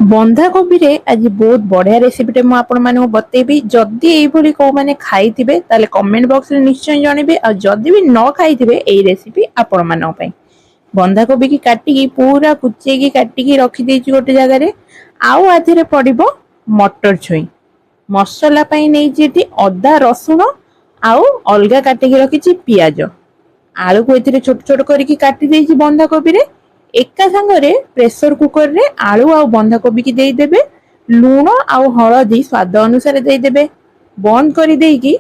बंधाकोबी रे आज बहुत बढ़िया रेसिपीटे मुझे आपण मानक बतेबी। जदि एइभली को माने खाइथिबे ताले कमेंट बॉक्स रे निश्चय जणेबे आ जदि भी न खाइथिबे एई रेसिपी आपण मानक पई। बंधाकोबी की काटिकी पूरा कुचे की काटिकी रखी देछि गोटे जगह रे। आउ आथिरे पड़िबो मटर छुई। मसला पई नै जेति अदा रसुण आउ अलगा काटिकी रखिछि पियाज। आलू को एथिरे छोट छोट करिकी काटि देछि बंधाकोबी रे। एका संगरे प्रेशर कुकर रे आलू आ बंधाकोबी की देई देबे। लूण आउ हळदी स्वाद अनुसार देई देबे। बंद करी देइकी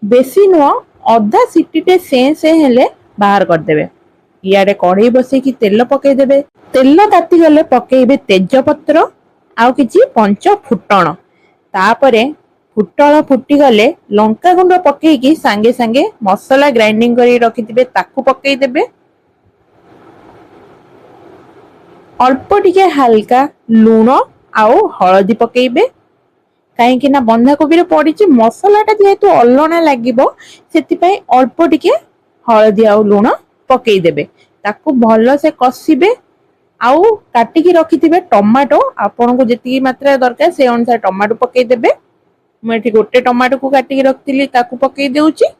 बेसी नुह अधा सिटीटे से हेले बाहर कर देबे। इयाडे कढ़ई बसे की तेल पके देबे। तेल ताती गले पकेइबे तेज पत्र आउ किछि पंच फुटण। तापरे फुटण फुटी गले लंका गुंड पकेइकी सांगे सांगे मसला ग्राइंडिंग करी रखिथिबे ताकू पकेइ देबे। अल्प टिके हल्का लूण आउ हळदी पकेइबे। काहेकि ना बंधाकोबी रे पड़िछि मसलाटा जेहेतु अलणा लागिबो सेति पई अल्प टिके हळदी आउ लूण पकेइ देबे। ताकू भलो से कसिबे। आउ काटिकी रखिथिबे टमाटो आपनको जेतिकी मात्रा दरकार से अनुसार टमाटो पकेइ देबे। मैं एठी गोटे टमाटो को काटिकी रखतिली ताकू पकेइ देउछि।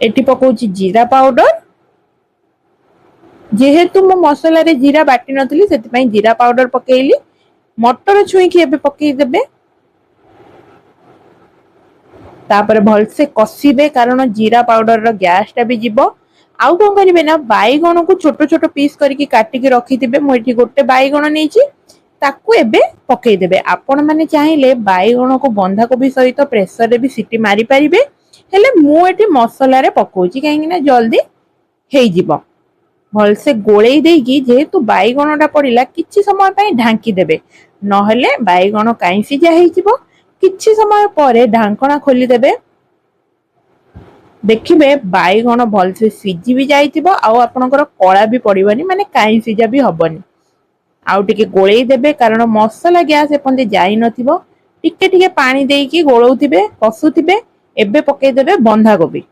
एठी पकोछि जीरा पाउडर। जेहेतु मो मसला रे जीरा बाटी नथिली सेति पई जीरा पाउडर पकेइली। मटर छुई की एबे पकेइ देबे। तापर भल से कसिबे कारण जीरा पाउडर रो गैस टा भी जिवो। आउ कोन करिवे ना बाईगण को छोट छोट पीस करके काटिकी रखिथिबे। मो एठी गोटे बाईगण नेछि ताकू एबे पकेइ देबे। आपण माने चाहिले बाईगण को बंधाकोबी सहित प्रेशर रे भी सिटी मारी परिबे। हेले मु एठी मसला रे पकोछि काहेकि ना जल्दी हेइ जिवो। भल से गोळेई देइकी जेहेतु बाईगणटा पड़िला किछि समय पई ढांकी देबे। नहेले बाईगण काई सिजा हेइ जिवो। किछि समय परे ढांकणा खोली देबे। देखिबे बाईगण भल से सिजी भी जाइतिबो आउ आपनकर कळा भी पड़िबनी माने काई सिजा भी हबनी। आउ टिके गोळेई देबे कारण मसला गैस एपंदे जाई नथिबो। टिके टिके पानी देइकी गोळौथिबे कसुथिबे। एबे पकेइ देबे बंधाकोबी।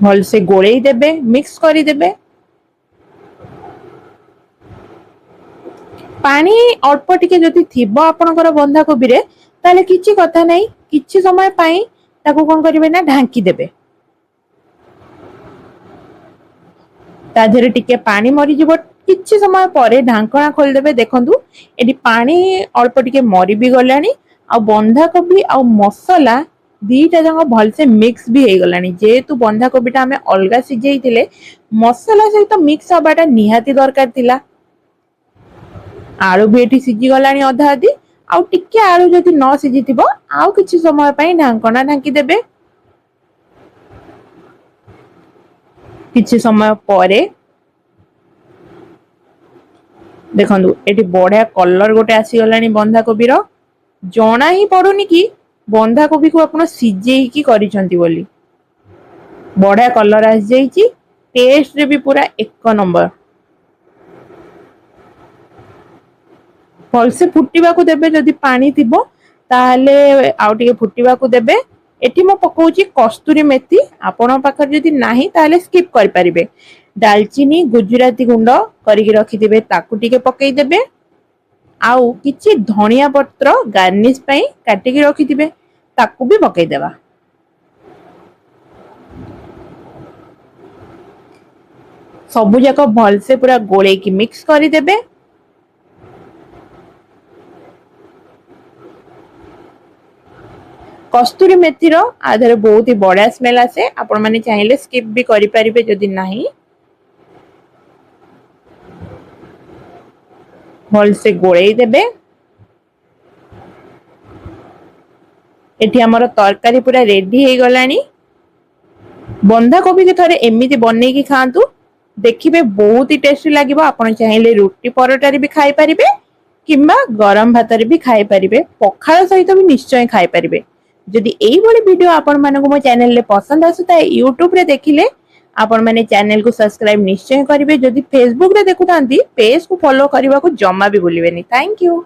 भल से गोळेई देबे मिक्स करी देबे। पानी अल्प टिके जदि थिबो आपनकर बंधाकोबी रे ताले किछि कथा नै किछि समय पई ताको कोन करिवे ना ढांकी देबे। ता धरे टिके पानी मरि जिवो। किछि समय परे ढांकणा खोल देबे। देखंतु एडी पानी अल्प टिके मरि भी गलानी आ बंधाकोबी आ मसला दीटा जंग भल से मिक्स भी हे गलानी। जेहेतु बंधाकोबीटा हमें अलगा सिजेइतिले मसला सहित मिक्स हबाटा निहाती दरकार थिला। आलू भी एठी सिजी गलानी अधा अधि। आउ टिके आलू जदि न सिजिथिबो आउ किछि समय पई ढांकणा ढांकी देबे। किछि समय परे देखंतु एठी बढ़िया कलर गोटे आसी गलानी बंधाकोबी रो। जणा ही पडुनी कि बंधाकोबी को आपण सिजेई की करिसंती बोली। बढ़िया कलर आसी जाईची। टेस्ट रे भी पूरा एक नंबर। भल से फुटिबा को देबे। जदि पानी थिबो ताहले आउ टिके फुटिबा को देबे। एठी मो पकोउची कस्तूरी मेथी। आपण पाखर जदि नाही ताहले स्किप करि परिबे। दालचीनी गुजराती गुंड करिके रखिथिबे ताकू टिके पकेइ देबे। आउ किछि धनिया पत्र गार्निश पई काटिके रखिथिबे ताकू भी पकेइ देबा। सबु जाक भल से पूरा गोळे की मिक्स करि देबे। कस्तूरी मेथी रो आधरे बहुत ही बढ़िया स्मेल आसे। आपण माने चाहिले स्किप भी करि परिबे जदि नाही। भल से गोळेई देबे। एठी हमर तरकारी पूरा रेडी हे गलानी। बंधाकोबी के थरे एमिति बनै की खांतु। देखिबे बहुत ही टेस्टी लागिबो। आपण चाहिले रोटी परोटा रे भी खाइ परिबे किंबा गरम भात रे भी खाइ परिबे। पखाळ सहित भी निश्चय खाइ परिबे। जदि एई भली वीडियो आपण मानको मो चैनल रे पसंद आसुता YouTube रे देखिले आपण माने चैनल को सब्सक्राइब निश्चय करिवे। जदि फेसबुक रे देखुतांती पेज को फॉलो करबा को जम्मा भी भूलिबेनी। Thank you.